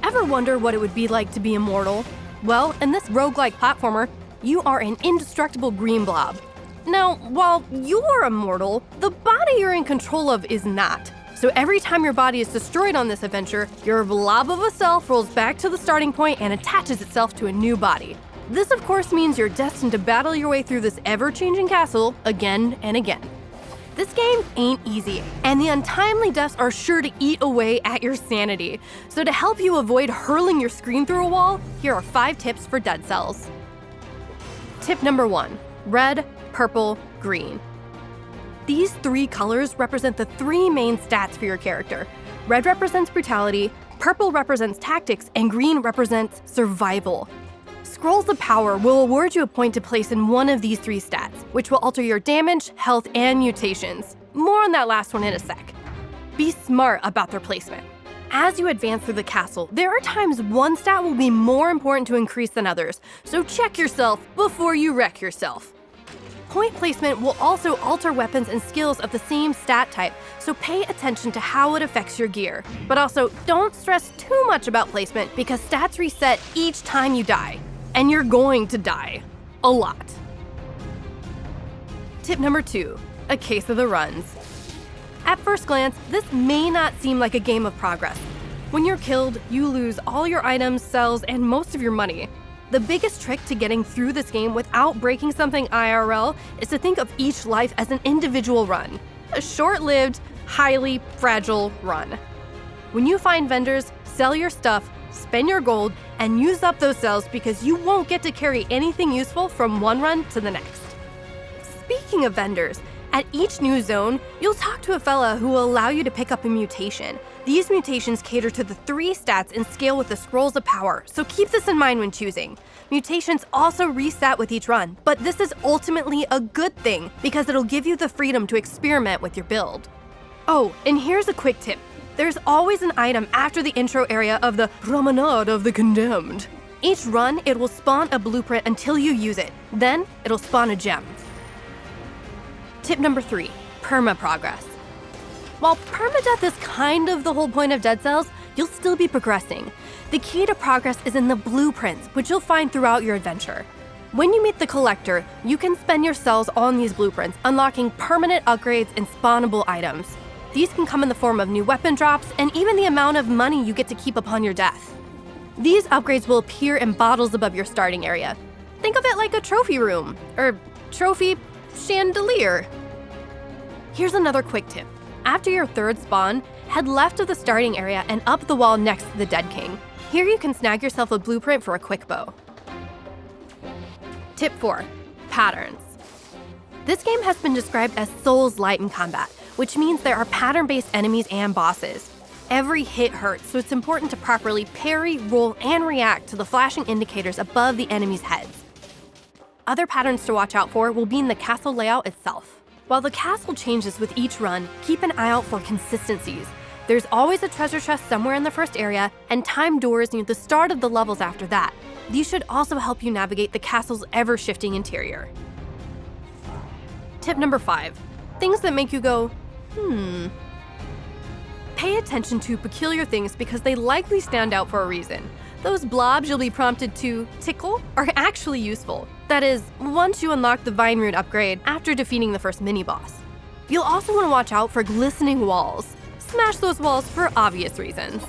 Ever wonder what it would be like to be immortal? Well, in this roguelike platformer, you are an indestructible green blob. Now, while you're immortal, the body you're in control of is not. So every time your body is destroyed on this adventure, your blob-of-a-self rolls back to the starting point and attaches itself to a new body. This, of course, means you're destined to battle your way through this ever-changing castle again and again. This game ain't easy, and the untimely deaths are sure to eat away at your sanity. So to help you avoid hurling your screen through a wall, here are 5 tips for dead cells. Tip number 1, red, purple, green. These 3 colors represent the 3 main stats for your character. Red represents brutality, purple represents tactics, and green represents survival. Scrolls of Power will award you a point to place in one of these 3 stats, which will alter your damage, health, and mutations. More on that last one in a sec. Be smart about their placement. As you advance through the castle, there are times one stat will be more important to increase than others, so check yourself before you wreck yourself. Point placement will also alter weapons and skills of the same stat type, so pay attention to how it affects your gear. But also, don't stress too much about placement because stats reset each time you die. And you're going to die. A lot. Tip number 2, a case of the runs. At first glance, this may not seem like a game of progress. When you're killed, you lose all your items, cells, and most of your money. The biggest trick to getting through this game without breaking something IRL is to think of each life as an individual run. A short-lived, highly fragile run. When you find vendors, sell your stuff, spend your gold, and use up those cells because you won't get to carry anything useful from one run to the next. Speaking of vendors, at each new zone, you'll talk to a fella who will allow you to pick up a mutation. These mutations cater to the 3 stats and scale with the Scrolls of Power, so keep this in mind when choosing. Mutations also reset with each run, but this is ultimately a good thing because it'll give you the freedom to experiment with your build. Oh, and here's a quick tip. There's always an item after the intro area of the Promenade of the Condemned. Each run, it will spawn a blueprint until you use it. Then, it'll spawn a gem. Tip number 3, perma-progress. While permadeath is kind of the whole point of Dead Cells, you'll still be progressing. The key to progress is in the blueprints, which you'll find throughout your adventure. When you meet the Collector, you can spend your cells on these blueprints, unlocking permanent upgrades and spawnable items. These can come in the form of new weapon drops and even the amount of money you get to keep upon your death. These upgrades will appear in bottles above your starting area. Think of it like a trophy room, or trophy chandelier. Here's another quick tip. After your 3rd spawn, head left of the starting area and up the wall next to the Dead King. Here you can snag yourself a blueprint for a quick bow. Tip 4, patterns. This game has been described as Souls-light in combat, which means there are pattern-based enemies and bosses. Every hit hurts, so it's important to properly parry, roll, and react to the flashing indicators above the enemies' heads. Other patterns to watch out for will be in the castle layout itself. While the castle changes with each run, keep an eye out for consistencies. There's always a treasure chest somewhere in the first area, and timed doors near the start of the levels after that. These should also help you navigate the castle's ever-shifting interior. Tip number 5, things that make you go, Pay attention to peculiar things because they likely stand out for a reason. Those blobs you'll be prompted to tickle are actually useful. That is, once you unlock the Vine Root upgrade after defeating the first mini-boss. You'll also want to watch out for glistening walls. Smash those walls for obvious reasons.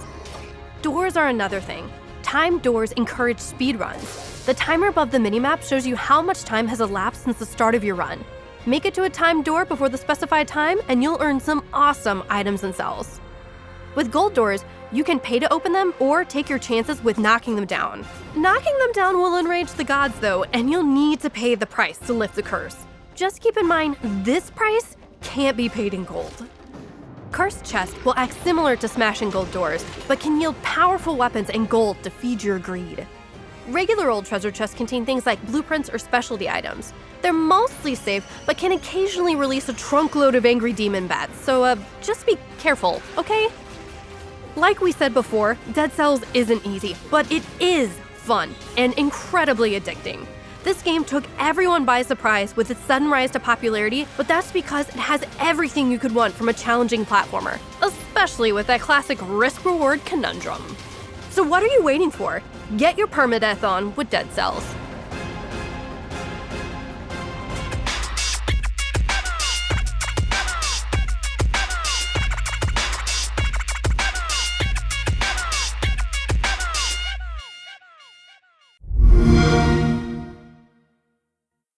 Doors are another thing. Timed doors encourage speedruns. The timer above the minimap shows you how much time has elapsed since the start of your run. Make it to a timed door before the specified time and you'll earn some awesome items and cells. With gold doors, you can pay to open them or take your chances with knocking them down. Knocking them down will enrage the gods though, and you'll need to pay the price to lift the curse. Just keep in mind, this price can't be paid in gold. Cursed chests will act similar to smashing gold doors, but can yield powerful weapons and gold to feed your greed. Regular old treasure chests contain things like blueprints or specialty items. They're mostly safe, but can occasionally release a trunkload of angry demon bats, so just be careful, okay? Like we said before, Dead Cells isn't easy, but it is fun and incredibly addicting. This game took everyone by surprise with its sudden rise to popularity, but that's because it has everything you could want from a challenging platformer, especially with that classic risk-reward conundrum. So what are you waiting for? Get your permadeath on with Dead Cells.